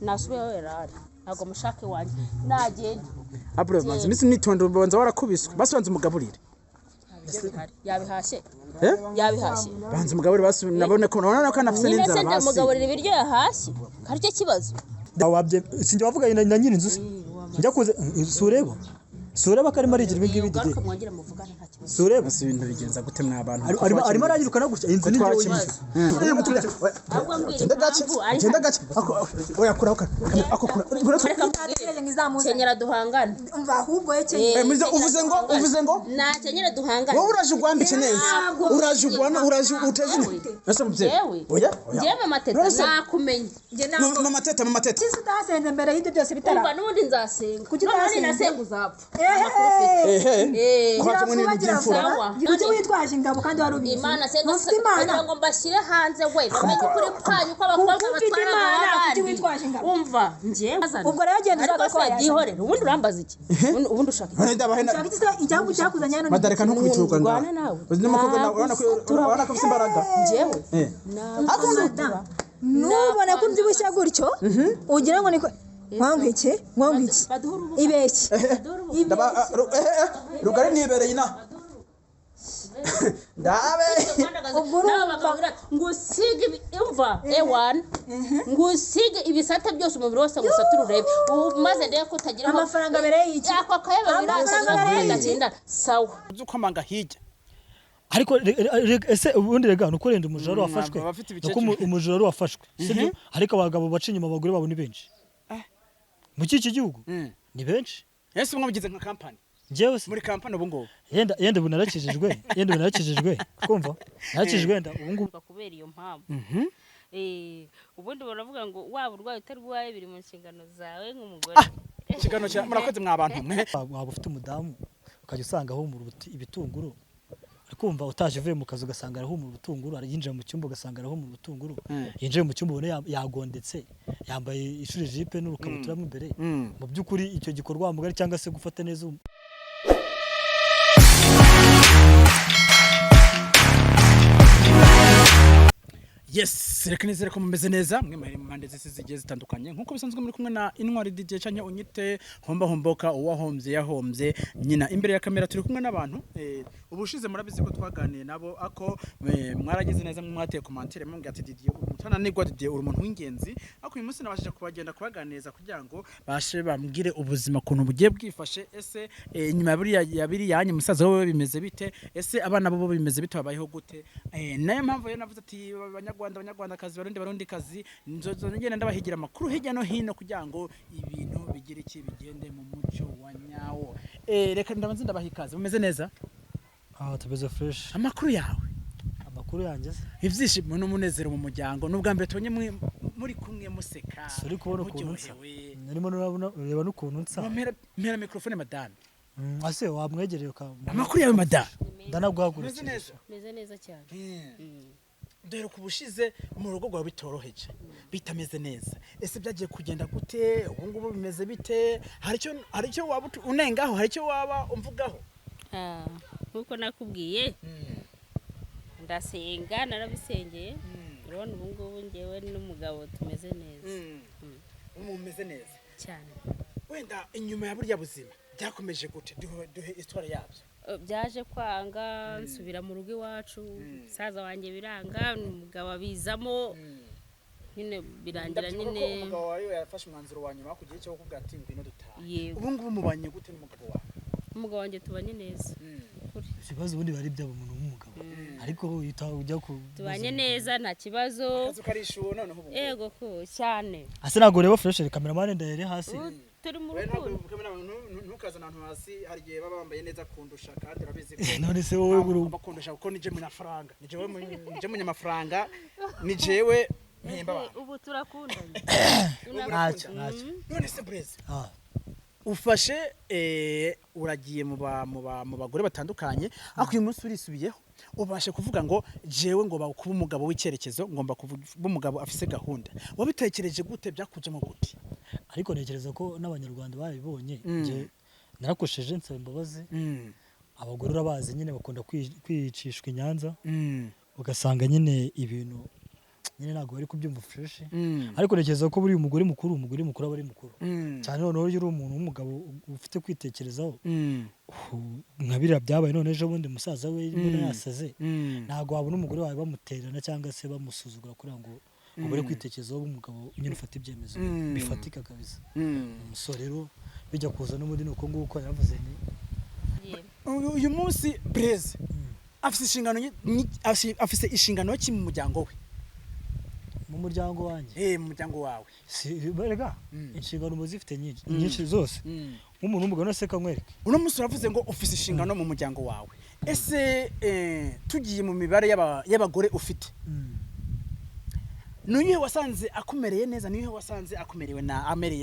nasubiyeho yarari ntabwo mushake wanjye nagenda abure manzi nisi nitondo banza warakubiswe basubanze umugaburire yabihashye banze umugaburire basu nabone ko nabona ko anafise n'inzara basi mugaburira ibiryo yahashye kari cyo kibazo wabye sinjye wavuga na nyiri inzu njya kuze sureba ko arimo arigira ibi ngibi dide sureba si ibintu bigenza gute mwa abantu arimo aranyirukana gutya inzu ni njyewe genda gace oya kura kenyera duhangana umva ahubwo yeke uvuze ngo na kenyera duhangana wowe uraje ugwambike neza uraje uteze ese mubyeyi oya njyewe amateta nakumenye mama teta sisi utasenze mbere y'ibyo byose bitara umva n'ubundi nzasenga none nasenga uzapfa kwa kimwe n'ibintu by'imfura ujye witwaje ingabo kandi wari ubizi Imana senga kugira ngo mbashyire hanze we bamenye kuri kwanyu ko abakobwa batwara abandi umva njyewe ubwo rero genda ushaka ko yihorera ubundi urambaza iki ubundi ushaka ijambo cyakuzanye hano badareka no kwituruka ngaho uzine makobwa urabona ko imbaraga njyewe nubona ko mbyibushya gutyo ugira ngo niko mwangwiki ibeshye rugari nibereye ina ndabe ngusige imva ewana ngusige ibisate byose umubiri wose ngusatura urebe maze ndeye ko utagira amafaranga mbere y'iki ako kayebe biraza sawa uzukomanga hirya ariko ese ubundi rega nuko renda umujura wafashwe nuko umujura wafashwe sibyo ariko abagabo baca inyuma abagore babo ni benshi mu iki gihugu ni benshi ese mwabigize nka company jewe muri company ubu ngo yenda bunarakijijwe kumva narakijijwe yenda ubu ngo kubera iyo mpamvu ubundi baravuga ngo waba urwaye utarwaye biri mu nshingano zawe nk'umugore ikigano cya murakoze mwa bantu mwe waba ufite umudamu ukajya usanga aho mu ibitunguru kumva utaje uvuye mu kazi ugasanga araho mu butunguru yinjira mu cyumba ugasanga araho mu butunguru yinjiye mu cyumba ubone yagondetse yambaye ishuri jipe n'urukabutura mu imbere mu byukuri icyo gikorwa mugari cyangwa se gufata neza yes reka nizere ko mumeze neza mwe muri impande zose zigiye zitandukanye nkuko bisanzwe muri kumwe na Intwari DJ cyanye unyite homboka uwahombye yahombye nyina imbere ya kamera turi kumwe n'abantu ubushize murabizi ko twaganiye nabo ako mwaragize neza mwateye commentaire mumbwe ati Didier umutana nigwa Didier uri umuntu w'ingenzi ako uyu munsi nabashije kubagenda kubaganiriza kugira ngo bashe bambwire ubuzima kuntu bugiye bwifashe ese nyuma yabiri yanyu musaza wowe bimeze bite ese abana bo bimeze bite babayeho gute nayo mpamvu yo navuze ati abanyarwandakazi barundi kazi nzozo ngene ndabahigira amakuru hirya no hino kugira ngo ibintu bigire iki bigende mu mucyo wa nyawo reka ndabanze ndabahikaze umeze neza tubeze fresh amakuru yawe amakuru yanjye ivyishimo n'umunezero mu muryango n'ubwa mbere tubonye muri kumwe museka uri kubona ukuntu nsa narimo ureba n'ukuntu nsa mpera microphone madame ase wamwegereye amakuru yawe madame ndanaguhagurutse meze neza cyane dore kubushize mu rugo rwawe bitoroheje bitameze neza ese byagiye kugenda gute ubu ngubu bimeze bite hari cyo waba unengaho hari cyo waba umvugaho nkuko nakubwiye ndasenga narabisengeye urabona ubu ngubu ngewe n'umugabo tumeze neza umeze neza cyane wenda inyuma ya burya buzima byakomeje gute duhe histoire yabyo byaje kwanga nsubira mu rugo iwacu saza wanjye biranga umugabo abizamo nyine birangira nyine umugabo wawe yafashe umwanzuro wa nyuma kugiye cyo kuvuga ati ngwino dutaha ubu ngubu mubanye gute n'umugabo wawe umugabo wanjye tubanye neza ikibazo ubundi bari byabo umuntu w'umugabo ariko ujya ku tubanye neza nta kibazo akazi karishuwe noneho ubu yego ko cyane ase ntabwo ureba fresh cameraman ndayere hasi turi mu rugo ntukaza abantu hasi hari gihe baba bambaye neza kundusha kandi urabizi ko none se wowe bakundusha kuko nije munyamafaranga nije munyamafaranga nijewe mpemba ubu turakundanye ntacyo none se Blaise ufashe uragiye mu bagore batandukanye ako uyu munsi urisubiyeho ubashe kuvuga ngo jewe ngo bakuba umugabo w'icyerekezo ngomba kuba umugabo afise gahunda wabitekereje gute byakujemo gute ariko nekereza ko n'abanyarwanda babibonye nje narakosheje nsaba imbabazi abagore urabazi nyine bakunda kwicishwa inyanza ugasanga nyine ibintu nyine ntabwo bari kubyumva fresh ariko ntekereza ko buri umugore mukuru aba ari mukuru cyane noneho iyo uri umuntu w'umugabo ufite kwitekerezaho nka biriya byabaye none ejo bundi musaza we mbona yasaze ntabwo wabona umugore wawe bamutererana cyangwa se bamusuzugura kugira ngo ubure kwitekerezaho umugabo nyine ufata ibyemezo bifatika kabisa umusore rero bijya kuza n'ubundi ni uko nguko yaravuze ni uyu munsi Blaise afise inshingano ki mu muryango we mu muryango wanjye mu muryango wawe berega inshingano muzifite nyinshi zose nk'umuntu w'umugabo nose kamwereke uno munsi uravuze ngo ufise inshingano mu muryango wawe ese tugiye mu mibare y'abagore ufite nuyihe wasanze akumereye neza niyihe wasanze akumerewe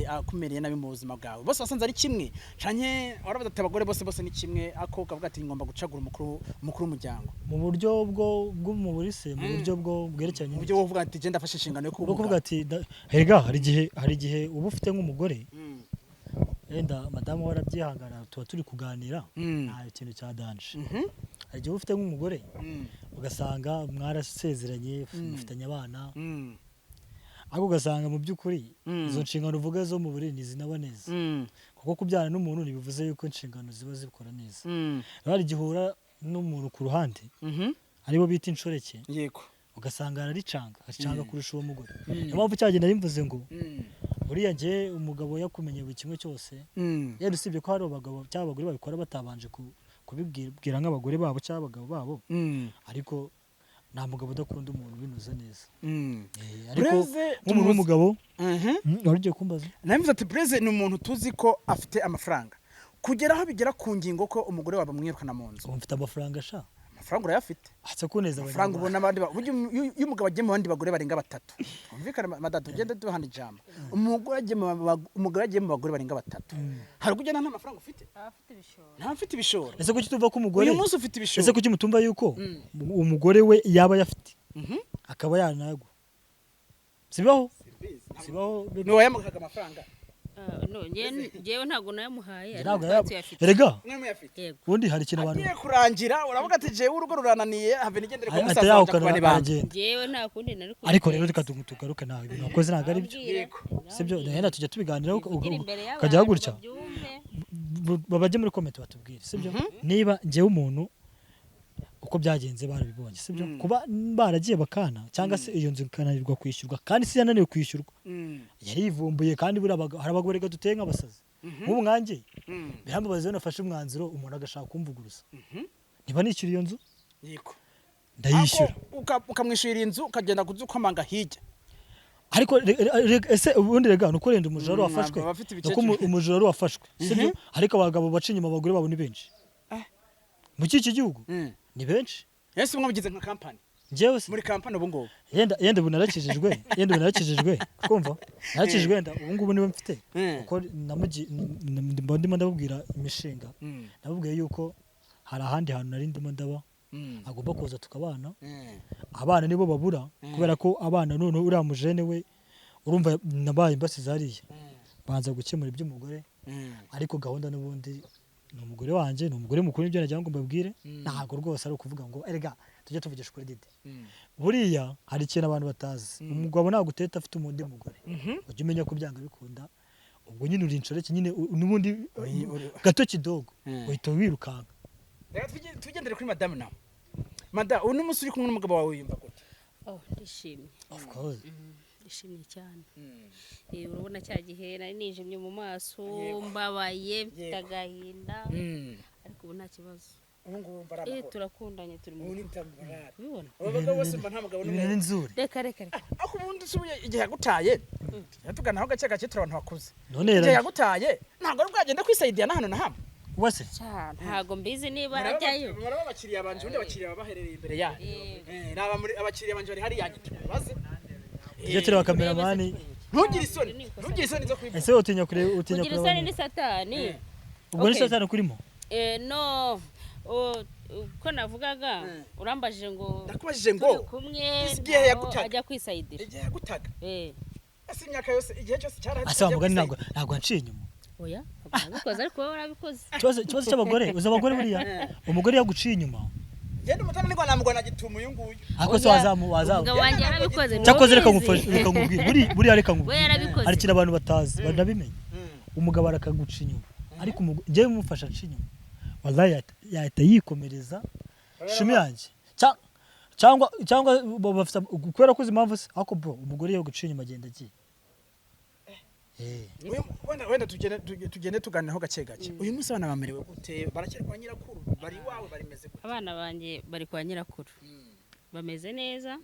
akumereye nabi mu buzima bwawe bose wasanze ari kimwe canke waravuze ati abagore bose ni kimwe ako kavuga ati ngomba gucagura umukuru w'umuryango mu buryo bw'umuburise mu buryo bwerekeranye mu buryo wovuga ati je ndafashe inshingano yo kuvuga ati herega hari igihe uba ufite nk'umugore enda madamu warabyihangana tuba turi kuganira nta kintu cya danje hari igihe ufite nk'umugore ugasanga mwarasezeranye mufitanye abana ariko ugasanga mu by'ukuri izo nshingano uvuga zo mu buriri zinaba neza kuko kubyara n'umuntu ntibivuze yuko inshingano ziba zikora neza hari igihe uhura n'umuntu ku ruhande aribo bita inshoreke yego ugasanga aricanga kurusha uwo mugore niyo mpamvu cyagenda rimvuze ngo buriya njye umugabo yakumenye buri kimwe cyose yari usibye ko hari abagabo cyangwa abagore babikora batabanje kubibwira nk'abagore babo cyangwa abagabo babo ariko nta mugabo udakunda umuntu ubinoza neza ariko nk'umuntu w'umugabo wari ugiye kumbaza nabivuze ati Blaise ni umuntu tuzi ko afite amafaranga kugera aho bigera ku ngingo ko umugore wawe bamwirukana mu nzu mfite amafaranga sha amafaranga urayafite atse kuneza amafaranga ubona abandi iyo umugabo agiye mu bandi bagore barenga 3 umvikana madadu ugende duhana ijambo umugore agiye mu bagore barenga 3 hari kugena nta mafaranga ufite afite ibishoro ese kuki tuva ko umugore uyu munsi ufite ibishoro ese kuki mutumva yuko umugore we yaba yafite akaba yanagwa sibaho ni wayamuhaga amafaranga ngewe ntabwo nayamuhaye erega ubundi hari ikintu abantu agiye kurangira uravuga ati jewe urugo rurananiye have nigendere ku musaza waje kubane banje ngewe nta kundi nari ariko rero reka tugaruke nawe ibintu wakoze ntabwo ari byo sibyo nenda tujya tubiganiraho ukajya hagurutsa babajye muri comment batubwire sibyo niba ngewe umuntu uko byagenze barabibonye sibyo kuba baragiye bakana cyangwa se iyo nzu kananirwa kwishyurwa kandi si yananiwe kwishyurwa yarivumbuye kandi buri hari abagore duteye nk'abasazi nk'ubu nkanjye birambabaza iyo nafashe umwanzuro umuntu agashaka kumvuguruza niba nishyura iyo nzu yego ndayishyura ukamwishyurira inzu ukagenda kuzukomanga hirya ariko ese ubundi rega nuko renda umujura wafashwe nuko umujura wafashwe sibyo ariko abagabo baca inyuma abagore babo ni benshi mu cyiki gihugu ni benshi ese umwe bigize nka company jewe muri company ubu ngubu yenda bunarakijijwe kumva narakijijwe yenda ubu ngubu niwe mfite uko ndimo ndabubwira imishinga nabubwiye yuko hari ahandi hantu nari ndimo ndaba agomba kuza tukabana abana nibo babura kubera ko abana none uriya mujene we urumva nabaye mbasize hariya banza gukemura iby'umugore ariko gahunda n'ubundi ni umugore wanjye ni umugore mukuru ibyo nagira ngo mbabwire ntabwo rwose ari ukuvuga ngo erega tujye tuvugisha kuri dede buriya hari ikintu abantu batazi umugabo ntabwo uteta afite umundi mugore ujye umenya ko byanga bikunda ubwo nyine uri inshoreke nyine n'ubundi gato kidogo uhita wirukanka tugendere kuri madamu nawe madamu uno munsi uri kumwe n'umugabo wawe yumva gute ndishimye of course ndishimye cyane urabona cya gihe nari nijimye mu maso mbabaye mfite agahinda ariko ubu nta kibazo ubu ngubu mbarama turakundanye turi mu bibona abagabo bose mba nta mugabo n'umwe ni nzuri reka ako ubundi subuye igihe yagutaye tuganaho gake gake turabantu bakuze none igihe yagutaye ntabwo ari bwagenda kwisaidia na hano na hamwe wase ntago mbizi niba arajyayo muraba abakiriya banje ubundi abakiriya babaherereye imbere yayo naba muri abakiriya banje bari hari yanyu tubaze iyo turi bakameramani ntugire isoni zo kwibuka ese utinya kure kugira isoni ni satani ubwo ni satani kurimo no ko navugaga urambajije ngo ndakubajije ngo kumwe igihe yagutaga ajya kwisayidira igihe yagutaga ese imyaka yose igihe cyose cyarahise asa mugani ntabwo anciye inyuma oya nabikoze ariko wowe urabikoze ikibazo cy'abagore uzi abagore buriya umugore yaguciye inyuma genda umutana niko namugwana gituma uyu nguyu ako se wazamu umugabo wanjye yarabikoze cyakoze reka ngufashe reka nkubwire buri areka we nkubwire yarabikoze ari kira abantu batazi banabimenye umugabo arakaguca inyuma ariko njyewe mufasha aca inyuma wallahi yahita yikomereza shumi yanjye cyangwa bafite kubera ko impamvu se ako bro umugore yo guca inyuma agenda agiye wenda tugende tuganiraho gake gake uyu munsi abana bamerewe gute barakira kwa nyirakuru bari wawe barimeze gute abana banjye bari kwa nyirakuru bameze neza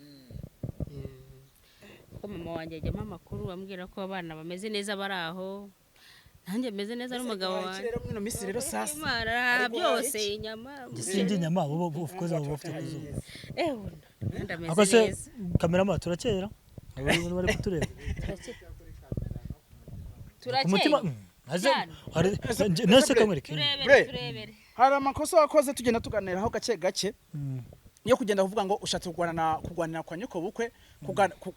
ko mama wanjye ajyamo amakuru ambwira ko abana bameze neza bari aho nanjye meze neza n'umugabo wanjye rero mwino misi rero sasa imara byose inyama gisindi inyama bo of course abo bafite kuzuba ndameze ako se neza kamera turakera bari kutureba umutima nese kamwereke turebere hari amakosa wakoze tugenda tuganiraho gake gake yo kugenda kuvuga ngo ushatse kugwanira kwa nyoko bukwe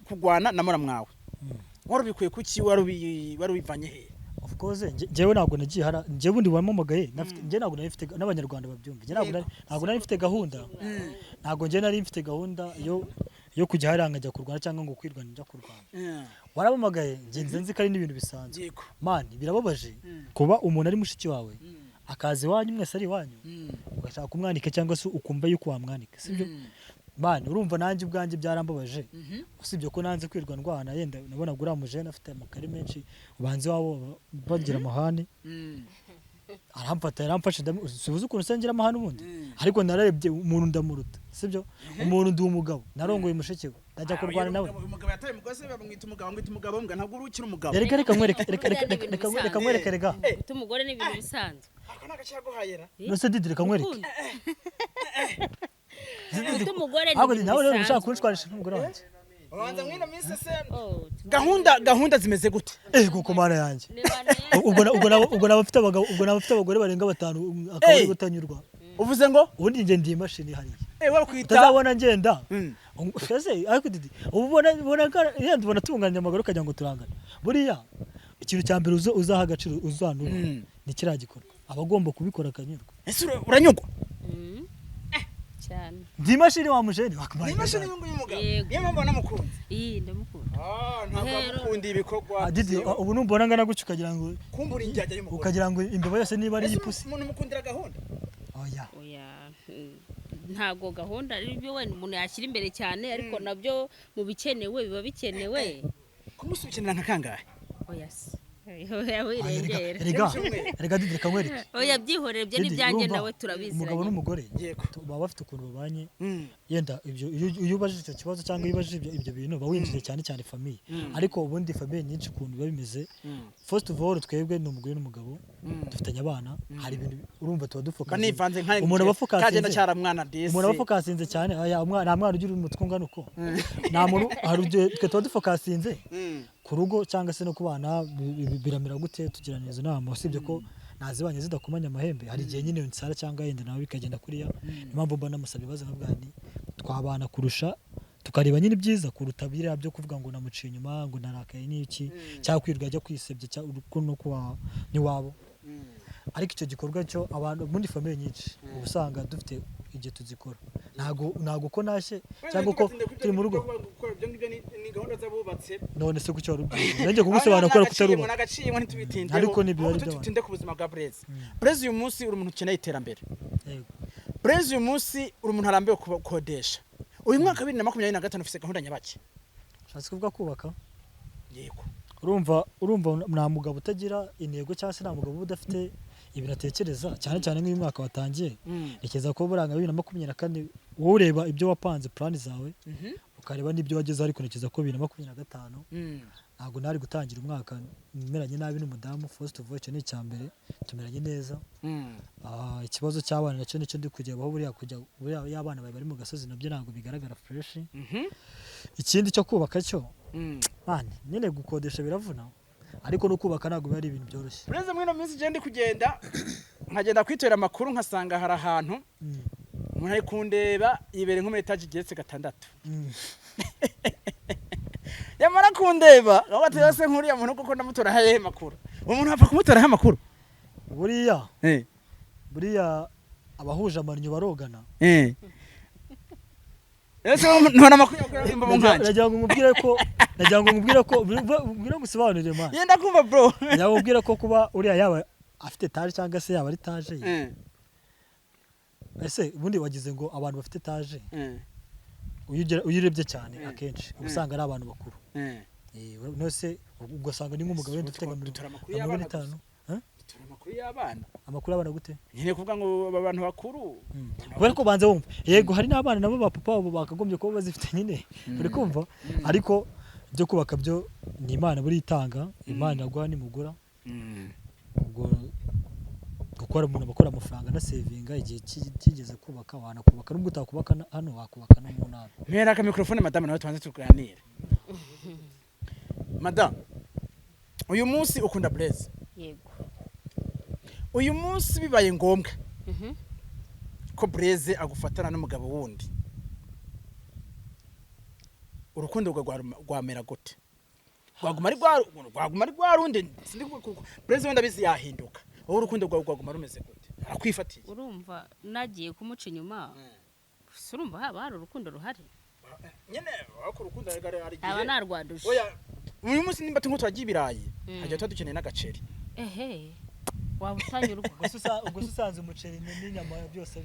kugwana na mura mwawe wari bikuye kuki wari ubivanye he of course jewe ntabwo nagiye hara jewe ndi wamamagaye nje ntabwo nari mfite n'abanyarwanda babyumva je ntabwo nari mfite gahunda ntabwo nje nari mfite gahunda yo kujya haranga jya kurwana cyangwa ngo kwirwana njya kurwana warabamagaye ngenze nzi kari n'ibintu bisanzwe man birababaje kuba umuntu ari mushiki wawe akazi wanyu mwese ari wanyu ugashaka kumwanika cyangwa se ukumva yuko wamwanika sibyo man urumva nanjye ubwanjye byarambabaje usibye ko nanze kwirwa ndwana yenda nabona guramuje nafite amakari menshi ubanze wabo bagira amahane aramfashe subuze ukuntu sengera amahane ubundi ariko nararebye umuntu ndamuruta sibyo umuntu ndi umugabo narongoye mushiki we ndajya kurwana nawe umugabo yataye umugozi bamwita umugabo mbwa ntabwo urukira umugabo reka nkwereke reka guta umugore ni ibintu bisanzwe ako nagacago hayera nose didi reka nkwereke guta umugore ni ahubwo ibintu nawe rero ushaka bisanzwe kunshwanisha n'umugore wanjye ubanza mwino misi se Oh, gahunda zimeze gute kuko mara yanjye ni bane ubwo nabafite abagabo ubwo nabafite abagore barenga 5 akaba ari gutanyurwa uvuze ngo ubundi nge ndi imashini hariya wakwita utazabona ngenda ese ariko didi ubona yenda ubona tunganya amaguru kagira ngo turangane buriya ikintu cya mbere uzaha agaciro uzanura ni kiriya gikorwa abagomba kubikora akanyurwa ese uranyugwa cyane ndi imashini wa mujeni ni imashini y'umugabo Yego. niyo mpamvu namukunda iyi ndamukunda ntabwo amukunda ibikorwa didi ubu numbona ngana guca ukagira ngo kumbura injyajya y'umugore ukagira ngo imbeba yose niba ari ipusi umuntu mukundira gahunda oya oya ntago gahunda ari byo wenda umuntu yashyira imbere cyane ariko nabyo mu bikenewe biba bikenewe kumusi ukenera nka kangahe oya se oya wirengera rega didi reka nkwereke oya byihorere byo n'ibyanjye nawe turabizi umugabo n'umugore Yego. baba bafite ukuntu babanye yenda ibyo iyo ubajije icyo kibazo cyangwa iyo ubajije ibyo bintu bawinjije cyane famiye ariko ubundi famiye nyinshi ukuntu biba bimeze first of all twebwe ni umugore n'umugabo dufitanye abana hari ibintu urumva tuba dufoka kanivanze nka umuntu abafokasinze kagenda cyara mwana desi umuntu abafokasinze cyane nta mwana ugira umutwe ungana uko nta muntu hari twe tuba dufokasinze ku rugo cyangwa se no ku bana biramira gute tugiraniriza inama usibye ko nazibanye zidakomanya amahembe hari igihe nyine nsara cyangwa yenda nawe bikagenda kuriya impamvu mbona musaba ibibazo nka bwani twabana kurusha tukareba nyine byiza kuruta biriya byo kuvuga ngo namuciye inyuma ngo narakaye n'iki cyangwa kwirwa ajya kwisebya cyangwa no kuwa niwabo ariko icyo gikorwa cyo abantu muri famille nyinshi ubusanga dufite igihe tuzikora ntago ko nashe cyangwa ko turi mu rugo ibyo ngibyo ni gahunda z'abubatse none se kucyo rubye nenge kugusobanura ko kutaruba nagaciye ntitubitinde ariko ni byo tutinde ku buzima bwa Blaise Blaise uyu munsi uri umuntu ukeneye iterambere yego Blaise uyu munsi uri umuntu arambiwe kukodesha uyu mwaka 2025 ufite gahunda nyabaki shatse kuvuga kubaka yego urumva nta mugabo utagira intego cyangwa se nta mugabo udafite ibintu atekereza cyane nk'uyu mwaka watangiye rekeza ko buranga 2024 wowe ureba ibyo wapanze plan zawe ukareba n'ibyo wagezeho ariko nekeza ko 2025 ntabwo nari gutangira umwaka nimeranye nabi n'umudamu first of all cyo ni cyambere tumeranye neza ikibazo cy'abana nacyo nicyo ndi kujya baho buriya y'abana bari mu gasozi nabyo ntabwo bigaragara fresh ikindi cyo kubaka cyo nyine gukodesha biravuna ariko no kubaka ntabwo biba ari ibintu byoroshye Blaise mwino minsi je ndi kugenda nkagenda kwitera amakuru nkasanga hari ahantu umuntu ari kundeba yibere nko muri etage igeretse 6 yamara kundeba aho batese nkuriya muntu kuko ndamutora haye makuru umuntu apfa kumutora ha makuru buriya abahuje amanyo barogana ese ntona makuru yakuririmba mu nkanje nagira ngo nkubwire ko ubwira gusobanurire man yenda kumva bro nagira ngo nkubwire ko kuba uriya yaba afite taje cyangwa se yaba ari taje ese ubundi wagize ngo abantu bafite taje uyirebye cyane akenshi usanga ari abantu bakuru nose ugasanga ni nk'umugabo wenda ufite nka 50 amakuru y'abana amakuru y'abana gute nyine kuvuga ngo abantu bakuru kubera ko banze wumva yego hari n'abana nabo ba papa babo bakagombye kuba bazifite nyine uri kumva ariko byo kubaka byo ni Imana buri itanga Imana yaguha nimugura ubwo gukora umuntu bakora amafaranga na savinga igihe kigeze kubaka wanakubaka nubwo utakubaka hano wakubaka no mu ntara mpera ka microphone madame nawe tubanze tuganire madame uyu munsi ukunda Blaise yego uyu munsi bibaye ngombwa ko Blaise agufatana n'umugabo wundi urukundo rwamera gute rwaguma ari rwarundi Blaise wenda bizi yahinduka wowe urukundo rwaguma rumeze gute akwifatiye urumva nagiye kumuca inyuma urumva haba hari urukundo ruhari nyene wako urukundo ari aba narwaduje oya uyu munsi nimba tunko twagiye ibirayi hajya tudukeneye n'agaceri waba utanyurwa ubwo usanze umuceri n'inyama byose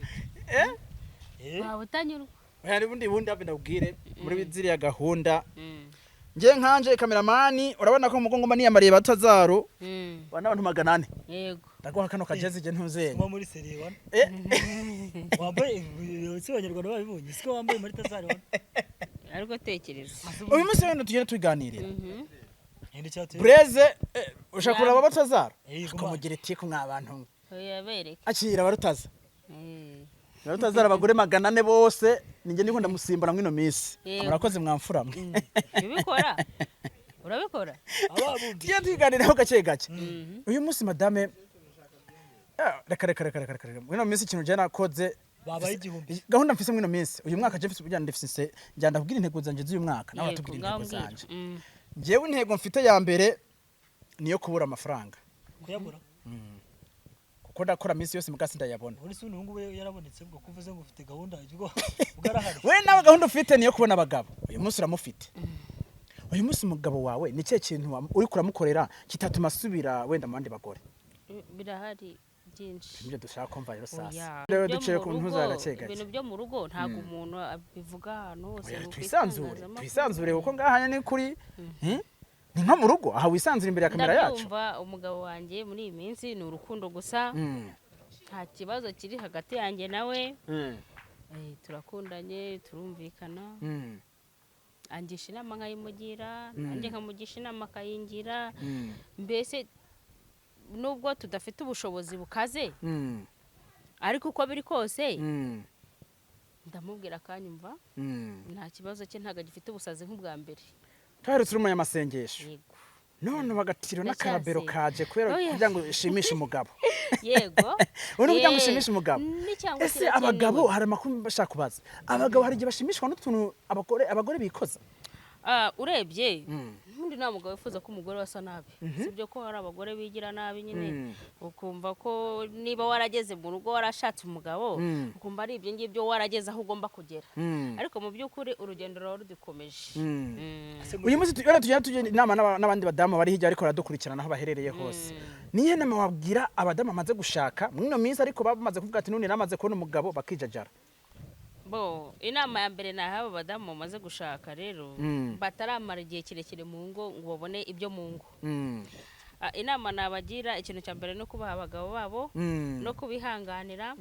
waba utanyurwa hari bundi hafi ndabwire muri ziriya gahunda ngiye nkanje kameramani urabona ko mugongo mani yamariye batazaro bana abantu 400 yego ndaguha kano kageze je ntuzenye mwa muri serie 1 wambaye si abanyarwanda babibonye siko wambaye muri tazaro ariko tekereza uyu munsi wenda tugenda tuganirira Blaise ushakura aba batazaro kumugira iti ko mwabantu yabereka akira barutaza barutazara abagore 400 bose ninge ndiko ndamusimbura mwino misi murakoze mwamfura mwe ubikora urabikora tiye tuganiraho gake gake uyu munsi madame reka mwino misi ikintu je nakoze babaye igihumbi gahunda mfise mwino misi uyu mwaka je mfise ubujyana ndifise njyanda kubwira intego zanje z'uyu mwaka nawe atubwira intego zanje jewe intego mfite ya mbere niyo kubura amafaranga kuyabura kuko ndakora misi yose mugasi ndayabona uri se unungu yarabonetse ubwo kuvuze ngo ufite gahunda ubwo ugarahari we nawe gahunda ufite niyo kubona abagabo uyu munsi uramufite uyu munsi umugabo wawe ni cye kintu uri kuramukorera kitatuma asubira wenda mu bandi bagore birahari byinshi ibyo dushaka kumva rero sasa rero duciye ku ntuza gacega ibintu byo mu rugo ntago umuntu abivuga ahantu hose twisanzure kuko ngahanya ni kuri ni nko mu rugo aha wisanzura imbere ya kamera yacu ndumva umugabo wanjye muri iyi minsi ni urukundo gusa nta kibazo kiri hagati yanjye nawe turakundanye turumvikana angisha inama nkayimugira nanjye nkamugisha inama akayingira mbese nubwo tudafite ubushobozi bukaze ariko uko biri kose ndamubwira akanyumva nta kibazo cye ntago gifite ubusazi nk'ubwa mbere twarutse uri umunyamasengesho none bagatiro n'akarabero kaje kubera kugira ngo ushimishe umugabo yego uno kugira ngo ushimishe umugabo ese abagabo hari amakuru bashaka kubaza abagabo hari igihe bashimishwa n'utuntu abagore bikoza urebye n'undi nta mugabo wifuza ko umugore wasa nabi sibyo ko hari abagore bigira nabi nyine ukumva ko niba warageze mu rugo warashatse umugabo ukumva ari ibyo ngibyo warageze aho ugomba kugera ariko mu by'ukuri urugendo rwa rudukomeje uyu munsi tujya inama n'abandi badamu bari hirya ariko baradukurikirana aho baherereye hose nihe nama wabwira abadamu bamaze gushaka mwino minsi ariko bamaze kuvuga ati none namaze kubona umugabo bakijajara inama ya mbere naho abo badamu bamaze gushaka rero bataramara igihe kirekire mu ngo ngo babone ibyo mu ngo inama nabagira ikintu cya mbere no kubaha abagabo babo no kubihanganira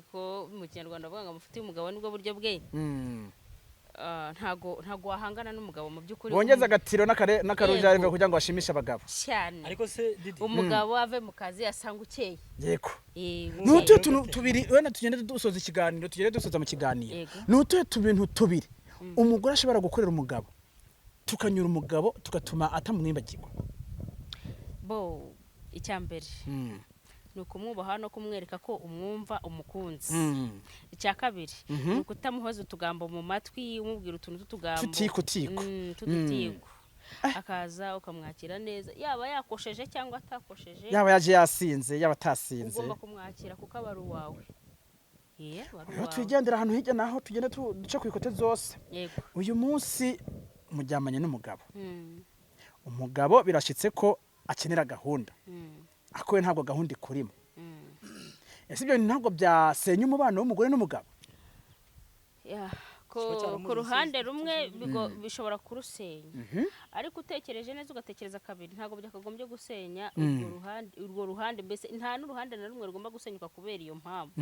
ko mu kinyarwanda bavuga ngo mufite umugabo nibwo buryo bwe ntago wahangana n'umugabo mu by'ukuri bongeza agatiro n'akarujari kugira ngo bashimishe abagabo cyane ariko se umugabo ave mu kazi asanga ukeye yego nutuye tubiri wenda tugende dusoza ikiganiro tugende dusoza mu kiganiro nutuye tubintu tubiri umugore ashobora gukorera umugabo tukanyura umugabo tugatuma atamwibagirwa icyambere ni ukumwubaha no kumwereka ko umwumva umukunzi icya kabiri ni ukutamuhoza utugambo mu matwi umubwira utuntu tw'utugambo tudutiku akaza ukamwakira neza yaba yakosheje cyangwa atakosheje yaba yaje yasinze yaba atasinze ugomba kumwakira kuko aba ari uwawe Rero twigendera ahantu hirya naho tugende duce ku ikote zose. Yego. Uyu munsi mujyamanye n'umugabo. Umugabo birashitse ko akenera gahunda. Akowe ntabwo gahunda ikurimo. Ese ibyo ntabwo byasenya umubano w'umugore n'umugabo? Ku ruhande rumwe bishobora kurusenya, ariko utekereje neza ugatekereza kabiri ntabwo byakagombye gusenya urwo ruhande, mbese nta n'uruhande na rumwe rugomba gusenyuka kubera iyo mpamvu.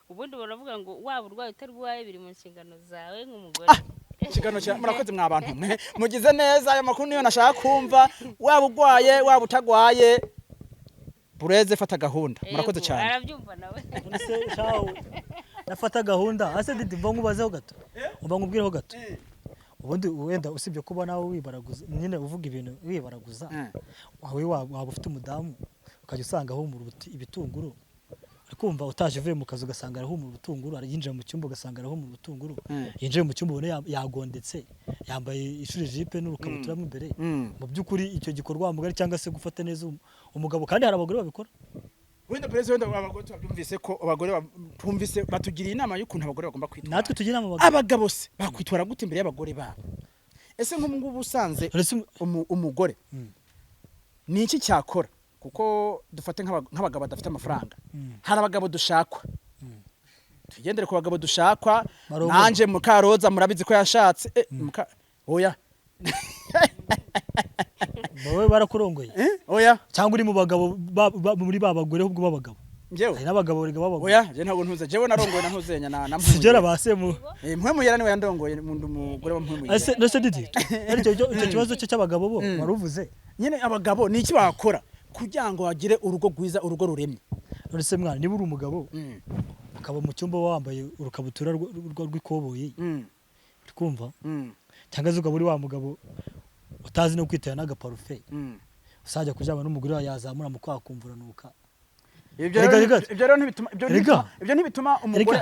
Ubundi baravuga ngo waba urwaye utarwaye biri mu nshingano zawe nk'umugore. Ikiganiro cya murakoze mwa bantu mwe mugize neza, ayo makuru niyo nashaka kumva. Waba urwaye waba utagwaye, Bureze fata gahunda. Murakoze cyane. Arabyumva nawe. Nese ciao. Nafata gahunda. Ase Didi mva ngubazeho gato. Umva ngubwireho gato. Ubundi wenda usibye kuba nawe wibaraguza, nyine uvuga ibintu wibaraguza. Wawe waba ufite umudamu ukajya usanga aho mu ibitunguru. Kumva utaje vuye mu kazi ugasanga araho mu butunguru, arayinjira mu cyumba ugasanga araho mu butunguru. Yinjiye mu cyumba ubone yagondetse, yambaye ishuri jipe n'urukabutura mu imbere. Mu byukuri icyo gikorwa mugari cyangwa se gufata neza umugabo, kandi hari abagore babikora. Wenda president abagore tubyumvise ko abagore tumvise batugiriye inama y'ukuntu abagore bagomba kwitwara. Natwe tugira inama abagabo se bakwitwara gute imbere y'abagore babo? Ese nk'ubu usanze umugore ni iki cyakora? Kuko dufate nk'abagabo badafite amafaranga. Hari abagabo dushakwa. Tugendere ku bagabo dushakwa. Nanje Mukaroza murabizi ko yashatse. Oya. Bawe barakurongoye. Oya. Cyangwa uri mu bagabo muri babagore ahubwo babagabo. Njyewe. Hari n'abagabo rega babagabo. Oya, je ntabwo ntuze. Jewe narongoye ntuzenya na mpumwe. Sijera basemu. Mpumwe yara niwe yandongoye mundu umugore wa mpumwe. Ase no se Didi. Icyo kibazo cy'abagabo bo waruvuze. Nyene abagabo ni iki bakora kugira ngo agire urugo gwiza, urugo ruremye? Uretse mwana niba uri umugabo ukaba mu cyumba wambaye urukabutura rw'ikoboyi, kumva cyangwa se ukaba uri wa mugabo utazi no kwitera n'agaparufe, usajya kujyana n'umugore yazamura mu kwakumvuranuka. Ibyo rero ntibituma umugore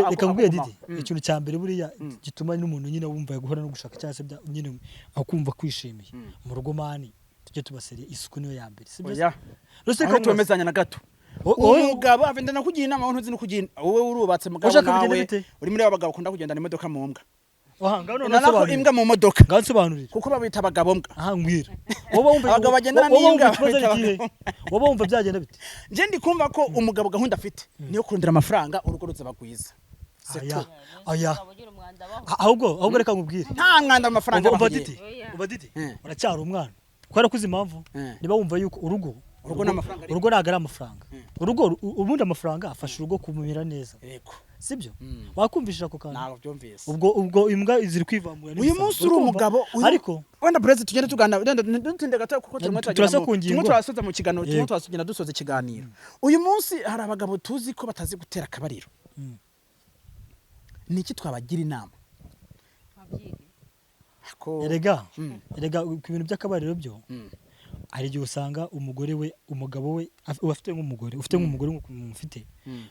reka nkubwiye Didi, ikintu cya mbere buriya gituma n'umuntu nyine wumva guhora no gushaka cyangwa se nyine akumva kwishimiye mu rugo mani. Tujye tubaseriye isuku niyo ya mbere, sibyo? Oya. Ruseka tumezanya na gato. Umugabo avenda nakugira inama ntuzi no kugira wowe urubatse mugabo nawe uri muri abagabo kunda kugendana imodoka mu mbwa. Ngano nako imbwa mu modoka. Gansobanurira. Kuko babita abagabo mbwa. Mbwira. Wowe wumva abagabo bagendana n'imbwa. Wowe wumva byagenda bite? Nje ndi kumva ko umugabo gahunda afite niyo kurondera amafaranga urugo ruzabagwiza. Aya. Ahubwo reka nkubwire. Nta mwanda amafaranga bagiye. Didi. Uracyari umwana. Kwara kuzi impamvu niba wumva yuko urugo ntago ari amafaranga. Urugo ubundi amafaranga afasha urugo kumumira neza. Yego. Sibyo? Wakumvishira ko kandi. Ntago byumvise. Ubwo imbwa ziri kwivamura uyu munsi uri umugabo ariko wenda Breze tugende tugana ndutinde gato kuko turasoza mu kiganiro twasugenda dusoza ikiganiro. Uyu munsi hari abagabo tuzi ko batazi gutera akabariro. Niki twabagira inama? Erega ku bintu by'akabariro byo ari gihe usanga umugabo we ufite nk'umugore mufite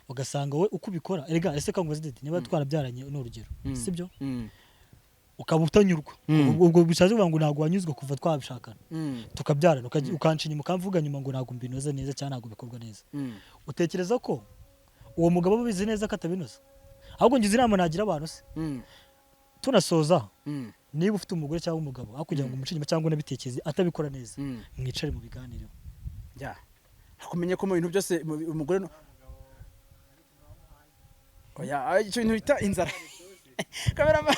ugasanga we uko ubikora. Erega ese kangoze Didi niba twarabyaranye n'urugero, sibyo? Ukaba utanyurwa ubwo bishaje ngo ntago wanyuzwe kuva twabishakana tukabyarana ukancinya mukamvuga nyuma ngo ntago mbinoza neza cyane ntago bikorwa neza. Utekereza ko uwo mugabo bizi neza ko atabinoza? Ahubwo ngize inama nagira abantu se tunasoza, niba ufite umugore cyangwa umugabo akugira ngo umucinyima cyangwa nabitekeze atabikora neza, mwicare mu biganiro. Hakumenye ko mu bintu byose umugore oya ikintu bita inzara. Kameraman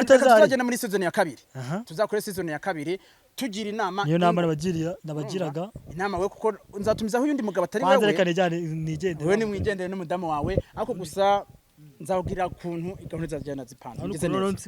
tuzagenda muri season ya 2. Tuzakora season ya 2 tugira inama. Niyo nama nabagiraga inama we kuko nzatumizaho undi mugabo atari wewe. Reka nigende. Wewe ni mwigendere n'umudamu wawe, ako gusa nzabwira kuntu igahunda zajyana zipanga.